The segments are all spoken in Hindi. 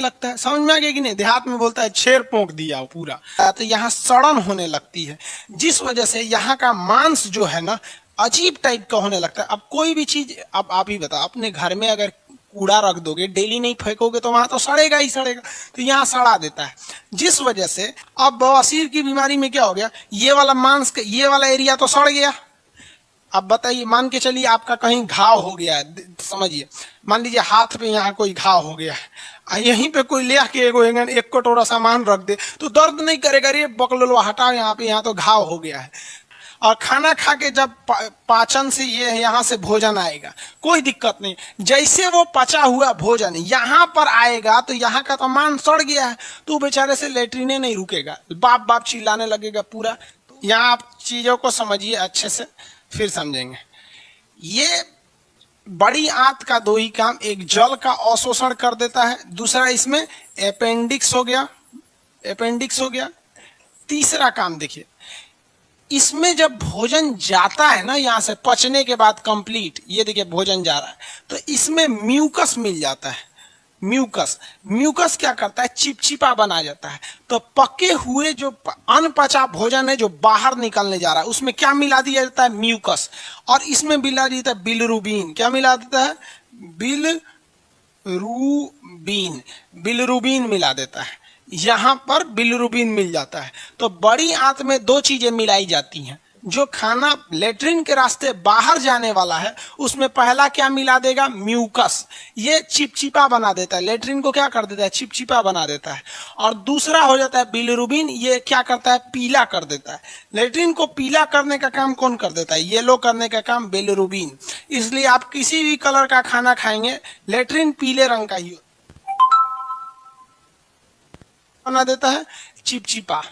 लगता है, समझ में आ गया कि नहीं। देहात में बोलता है छेर पोंक दिया पूरा, तो यहाँ सड़न होने लगती है, जिस वजह से यहाँ का मांस जो है ना अजीब टाइप का होने लगता है। अब कोई भी चीज, अब आप ही बताओ, अपने घर में अगर कूड़ा रख दोगे, डेली नहीं फेंकोगे तो वहां तो सड़ेगा ही सड़ेगा, तो यहाँ सड़ा देता है, जिस वजह से अब बवासीर की बीमारी में क्या हो गया, ये वाला मांस, ये वाला एरिया तो सड़ गया। अब बताइए, मान के चलिए आपका कहीं घाव हो गया है, समझिए मान लीजिए हाथ पे यहाँ कोई घाव हो गया है, यहीं पे कोई ले आके एक कटोरा सामान रख दे तो दर्द नहीं करेगा, रे बकलो हटाओ यहाँ पे, यहाँ तो घाव हो गया है। और खाना खा के जब पाचन से ये यहाँ से भोजन आएगा, कोई दिक्कत नहीं, जैसे वो पचा हुआ भोजन यहाँ पर आएगा तो यहाँ का तो मांस सड़ गया है, तो बेचारे से लेटरिने नहीं रुकेगा, बाप बाप चिल्लाने लगेगा पूरा। तो यहाँ आप चीजों को समझिए अच्छे से, फिर समझेंगे। ये बड़ी आंत का दो ही काम, एक जल का अवशोषण कर देता है, दूसरा इसमें अपेंडिक्स हो गया, तीसरा काम देखिए, इसमें जब भोजन जाता है ना यहाँ से पचने के बाद कंप्लीट, ये देखिए भोजन जा रहा है तो इसमें म्यूकस मिल जाता है। म्यूकस क्या करता है, चिपचिपा बना जाता है। तो पके हुए जो अनपचा भोजन है जो बाहर निकलने जा रहा है, उसमें क्या मिला दिया जाता है, म्यूकस, और इसमें मिला देता है बिलिरुबिन। क्या मिला देता है, बिलिरुबिन मिला देता है, यहाँ पर बिलिरुबिन मिल जाता है। तो बड़ी आंत में दो चीजें मिलाई जाती हैं, जो खाना लेटरिन के रास्ते बाहर जाने वाला है उसमें पहला क्या मिला देगा, म्यूकस, ये चिपचिपा बना देता है, लेटरिन को क्या कर देता है, चिपचिपा बना देता है। और दूसरा हो जाता है बिलिरुबिन, ये क्या करता है, पीला कर देता है। लेटरिन को पीला करने का काम कौन कर देता है, येलो करने का काम बिलिरुबिन। इसलिए आप किसी भी कलर का खाना खाएंगे, लेटरिन पीले रंग का ही बना देता है, चिपचिपा,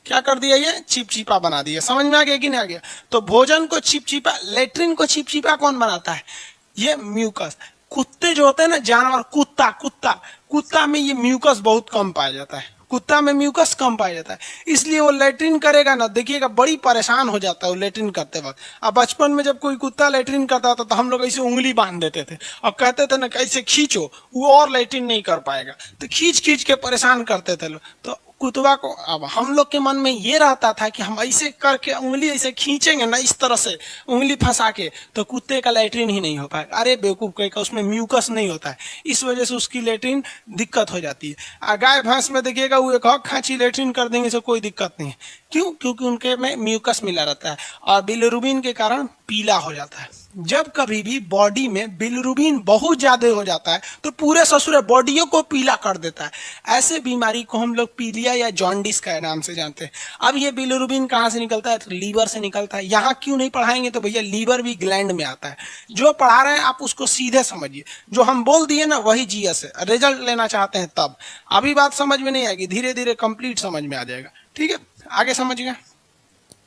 क्या कर दिया, ये चिपचिपा बना दिया। समझ में आ गया कि नहीं आ गया। तो भोजन को चिपचिपा, लेटरिन को चिपचिपा कौन बनाता है, ये म्यूकस। कुत्ते जो होते हैं ना जानवर, कुत्ता में ये म्यूकस बहुत कम पाया जाता है, कुत्ता में म्यूकस कम पाया जाता है, इसलिए वो लेटरिन करेगा ना, देखिएगा बड़ी परेशान हो जाता है वो लेटरिन करते वक्त। अब बचपन में जब कोई कुत्ता लेटरिन करता था तो हम लोग ऐसे उंगली बांध देते थे और कहते थे ना कैसे खींचो, वो और लेटरिन नहीं कर पाएगा, तो खींच के परेशान करते थे लोग। तो कुतवा को, अब हम लोग के मन में ये रहता था कि हम ऐसे करके उंगली ऐसे खींचेंगे ना, इस तरह से उंगली फंसा के, तो कुत्ते का लेटरिन ही नहीं हो पाएगा। अरे बेवकूफ का, उसमें म्यूकस नहीं होता है, इस वजह से उसकी लेटरिन दिक्कत हो जाती है। गाय भैंस में देखिएगा वो एक खांची लेटरिन कर देंगे तो कोई दिक्कत नहीं है, क्यों, क्योंकि उनके में म्यूकस मिला रहता है और बिलिरुबिन के कारण पीला हो जाता है। जब कभी भी बॉडी में बिलिरुबिन बहुत ज्यादा हो जाता है तो पूरे ससुर बॉडियों को पीला कर देता है। ऐसे बीमारी को हम लोग पीलिया या जॉन्डिस का नाम से जानते हैं। अब ये बिलिरुबिन कहाँ से निकलता है, तो लीवर से निकलता है। यहाँ क्यों नहीं पढ़ाएंगे, तो भैया लीवर भी ग्लैंड में आता है। जो पढ़ा रहे हैं आप उसको सीधे समझिए, जो हम बोल दिए ना वही जीएस है। रिजल्ट लेना चाहते हैं तब, अभी बात समझ में नहीं आएगी, धीरे धीरे कंप्लीट समझ में आ जाएगा। ठीक है, आगे समझिए।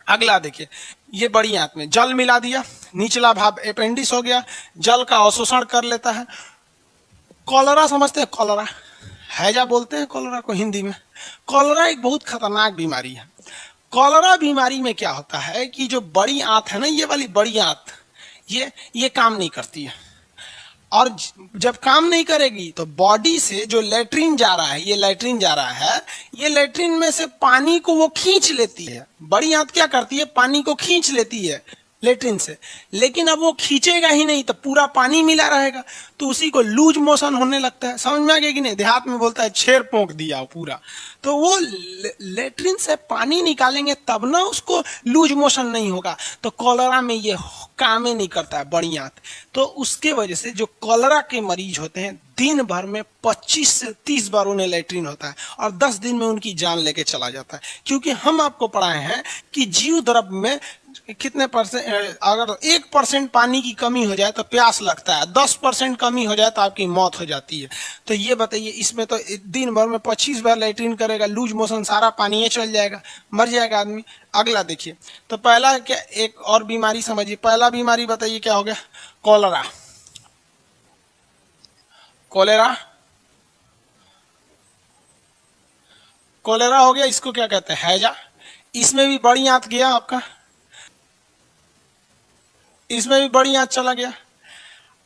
अगला देखिए, ये बड़ी आंत में जल मिला दिया, निचला भाग अपेंडिक्स हो गया, जल का अवशोषण कर लेता है। कॉलरा समझते हैं, कॉलरा हैजा बोलते हैं कॉलरा को हिंदी में। कॉलरा एक बहुत खतरनाक बीमारी है। कॉलरा बीमारी में क्या होता है कि जो बड़ी आंत है ना, ये वाली बड़ी आंत, ये काम नहीं करती है, और जब काम नहीं करेगी तो बॉडी से जो लेटरिन जा रहा है, ये लेटरिन जा रहा है, ये लेटरिन में से पानी को वो खींच लेती है। बड़ी आंत क्या करती है, पानी को खींच लेती है लेटरिन से, लेकिन अब वो खींचेगा ही नहीं तो पूरा पानी मिला रहेगा, तो उसी को लूज मोशन होने लगता है। समझ में आ गया कि नहीं। देहात में बोलता है छेर पोंक दिया पूरा। तो वो लेटरिन से पानी निकालेंगे तब ना उसको लूज मोशन नहीं होगा। तो कॉलरा में ये काम ही नहीं करता है बड़ी आंत। तो उसके वजह से जो कॉलरा के मरीज होते हैं, दिन भर में 25 से 30 बार उन्हें लेटरिन होता है और 10 दिन में उनकी जान लेके चला जाता है। क्योंकि हम आपको पढ़ाए हैं कि जीव द्रव्य में कितने परसेंट, अगर 1% पानी की कमी हो जाए तो प्यास लगता है, 10% कमी हो जाए तो आपकी मौत हो जाती है। तो ये बताइए, इसमें तो दिन भर में 25 बार लेटरिन करेगा, लूज मोशन, सारा पानी ये चल जाएगा, मर जाएगा आदमी। अगला देखिए, तो पहला क्या, एक और बीमारी समझिए। पहला बीमारी बताइए क्या हो गया, कॉलरा। कोलेरा हो गया, इसको क्या कहते हैं, हैजा। इसमें भी बड़ी आंत गया आपका, इसमें भी बड़ी आंत चला गया।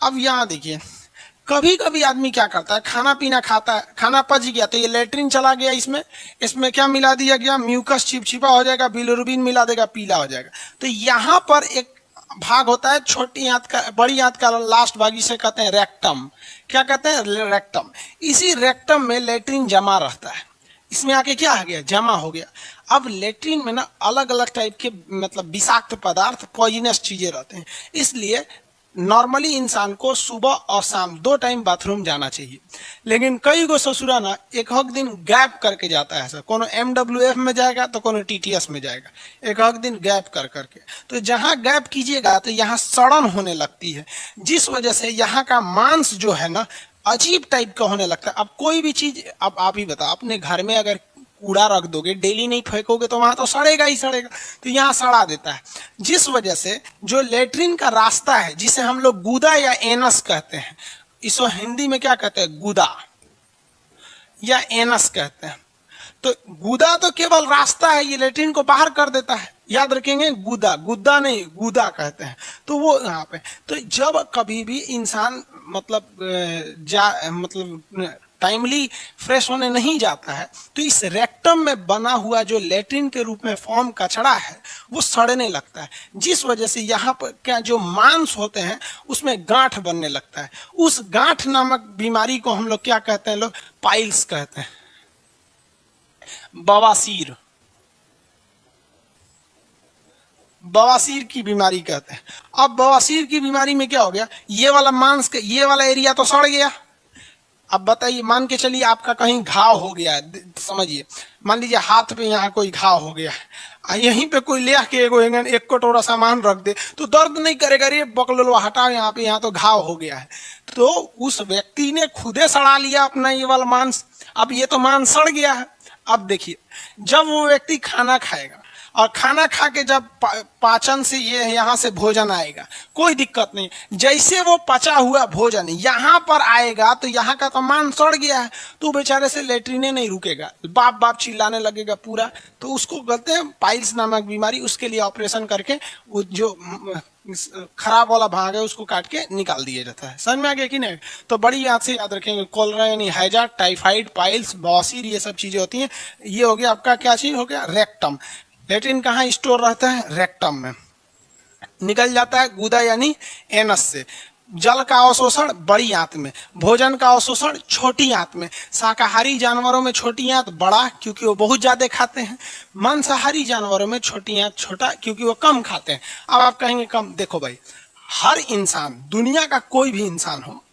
अब यहाँ देखिए, कभी कभी आदमी क्या करता है, खाना पीना खाता है, खाना पच गया तो ये लेटरिन चला गया, इसमें इसमें क्या मिला दिया गया, म्यूकस चिपचिपा हो जाएगा, बिलिरुबिन मिला देगा, पीला हो जाएगा। तो यहाँ पर एक भाग होता है छोटी आंत का, बड़ी आंत का लास्ट भाग, इसे कहते हैं रेक्टम। क्या कहते हैं, रेक्टम। इसी रेक्टम में लेटरिन जमा रहता है, इसमें आके क्या आ गया, जमा हो गया। अब लेटरिन में ना अलग अलग टाइप के मतलब विषाक्त पदार्थ, पॉइजनस चीजें रहते हैं, इसलिए नॉर्मली इंसान को सुबह और शाम 2 टाइम बाथरूम जाना चाहिए। लेकिन कई गो ससुरा ना एक हक दिन गैप करके जाता है, सर कोनो MWF में जाएगा तो कोनो TTS में जाएगा, एक हक दिन गैप कर करके। तो जहाँ गैप कीजिएगा तो यहाँ सड़न होने लगती है, जिस वजह से यहाँ का मांस जो है ना अजीब टाइप का होने लगता है। अब कोई भी चीज, अब आप ही बताओ, अपने घर में अगर कूड़ा रख दोगे, डेली नहीं फेंकोगे तो वहां तो सड़ेगा ही सड़ेगा, तो यहाँ सड़ा देता है। जिस वजह से जो लेटरिन का रास्ता है, जिसे हम लोग गुदा या एनस कहते हैं, इसको हिंदी में क्या कहते हैं, गुदा या एनस कहते हैं। तो गुदा तो केवल रास्ता है, ये लेटरिन को बाहर कर देता है, याद रखेंगे, गुदा, गुद्दा नहीं, गुदा कहते हैं। तो वो यहाँ पे, तो जब कभी भी इंसान मतलब टाइमली फ्रेश होने नहीं जाता है, तो इस रेक्टम में बना हुआ जो लेटरिन के रूप में फॉर्म कचड़ा है वो सड़ने लगता है, जिस वजह से यहाँ पर क्या जो मांस होते हैं उसमें गांठ बनने लगता है। उस गांठ नामक बीमारी को हम लोग क्या कहते हैं, लोग पाइल्स कहते हैं, बवासीर, बवासीर की बीमारी कहते हैं। अब बवासीर की बीमारी में क्या हो गया, ये वाला मांस, ये वाला एरिया तो सड़ गया। अब बताइए, मान के चलिए आपका कहीं घाव हो गया है, समझिए, मान लीजिए हाथ पे यहाँ कोई घाव हो गया है, यहीं पे कोई ले आके एक कटोरा सामान रख दे तो दर्द नहीं करेगा, रे बकलो हटाओ यहाँ पे, यहाँ तो घाव हो गया है। तो उस व्यक्ति ने खुदे सड़ा लिया अपना ये वाला मांस, अब ये तो मांस सड़ गया है। अब देखिए, जब वो व्यक्ति खाना खाएगा और खाना खा के जब पाचन से ये यहाँ से भोजन आएगा, कोई दिक्कत नहीं, जैसे वो पचा हुआ भोजन यहाँ पर आएगा तो यहाँ का तो मांस सड़ गया है, तो बेचारे से लेटरिने नहीं रुकेगा, बाप बाप चिल्लाने लगेगा पूरा। तो उसको कहते हैं पाइल्स नामक बीमारी। उसके लिए ऑपरेशन करके वो जो खराब वाला भाग है उसको काट के निकाल दिया जाता है। समझ में आ गया कि नहीं? तो बड़ी याद से याद रखेंगे, कोलरा यानी हैजा, टाइफाइड, पाइल्स, बवासीर, ये सब चीजें होती हैं। ये हो गया आपका क्या चीज हो गया, रेक्टम। लेटरिन कहाँ स्टोर रहता है, रेक्टम में। निकल जाता है गुदा यानी एनस से। जल का अवशोषण बड़ी आंत में, भोजन का अवशोषण छोटी आंत में। शाकाहारी जानवरों में छोटी आंत बड़ा, क्योंकि वो बहुत ज्यादा खाते हैं। मांसाहारी जानवरों में छोटी आंत छोटा, क्योंकि वो कम खाते हैं। अब आप कहेंगे कम, देखो भाई, हर इंसान, दुनिया का कोई भी इंसान हो,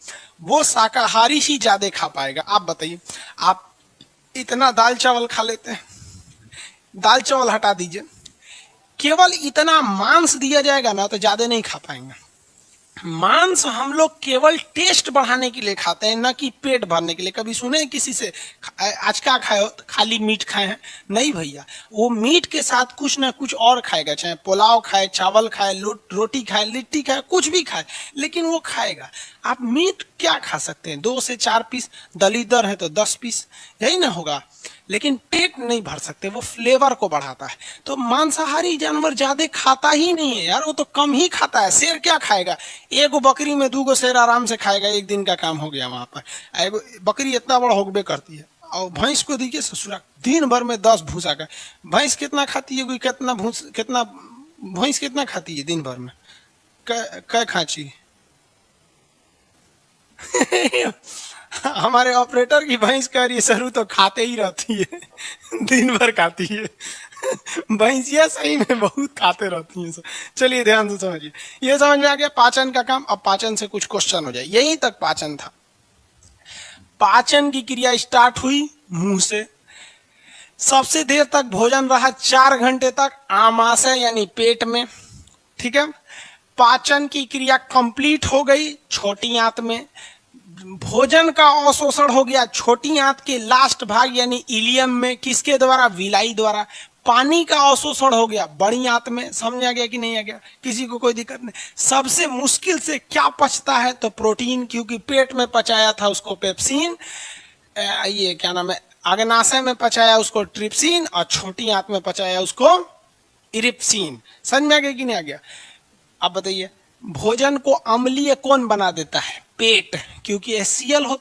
वो शाकाहारी ही ज्यादा खा पाएगा। आप बताइए, आप इतना दाल चावल खा लेते हैं, दाल चावल हटा दीजिए, केवल इतना मांस दिया जाएगा ना तो ज्यादा नहीं खा पाएंगे। मांस हम लोग केवल टेस्ट बढ़ाने के लिए खाते हैं, ना कि पेट भरने के लिए। कभी सुने किसी से आज क्या खाए हो, खाली मीट खाए हैं? नहीं भैया, वो मीट के साथ कुछ ना कुछ और खाएगा, चाहे पुलाव खाए, चावल खाए, रोटी खाए, लिट्टी खाए, कुछ भी खाए, लेकिन वो खाएगा। आप मीट क्या खा सकते हैं, 2 से 4 पीस, दलीदर है तो 10 पीस, यही ना होगा, लेकिन पेट नहीं भर सकते, वो फ्लेवर को बढ़ाता है। तो मांसाहारी जानवर ज्यादा खाता ही नहीं है यार, वो तो कम ही खाता है। शेर क्या खाएगा, एगो बकरी में 2 शेर आराम से खाएगा, एक दिन का काम हो गया वहां पर। एगो बकरी इतना बड़ा होगबे करती है। और भैंस को देखिए ससुरा, दिन भर में 10 भूसा का। भैंस कितना खाती है, कोई कितना भैंस कितना खाती है दिन भर में, कै खाची हमारे ऑपरेटर की भैंस कह रही है, सरू तो खाते ही रहती है, दिन भर खाती है। भैंसिया सही में बहुत खाते रहती हैं। चलिए ध्यान से समझिए, ये समझ में आ गया पाचन का काम। अब पाचन से कुछ क्वेश्चन हो जाए, यहीं तक पाचन था। पाचन की क्रिया स्टार्ट हुई मुंह से, सबसे देर तक भोजन रहा 4 घंटे तक आमाशय यानी पेट में, ठीक है। पाचन की क्रिया कंप्लीट हो गई छोटी आंत में। भोजन का अवशोषण हो गया छोटी आंत के लास्ट भाग यानी इलियम में, किसके द्वारा, विलाई द्वारा। पानी का अवशोषण हो गया बड़ी आंत में। समझ आ गया कि नहीं आ गया, किसी को कोई दिक्कत नहीं। सबसे मुश्किल से क्या पचता है, तो प्रोटीन, क्योंकि पेट में पचाया था उसको पेप्सिन, ये क्या नाम है, अग्नाशय में पचाया उसको ट्रिप्सिन, और छोटी आंत में पचाया उसको इरिप्सिन। समझ में आ गया कि नहीं आ गया? अब बताइए, भोजन को अम्लीय कौन बना देता है? पेट, क्योंकि HCl होता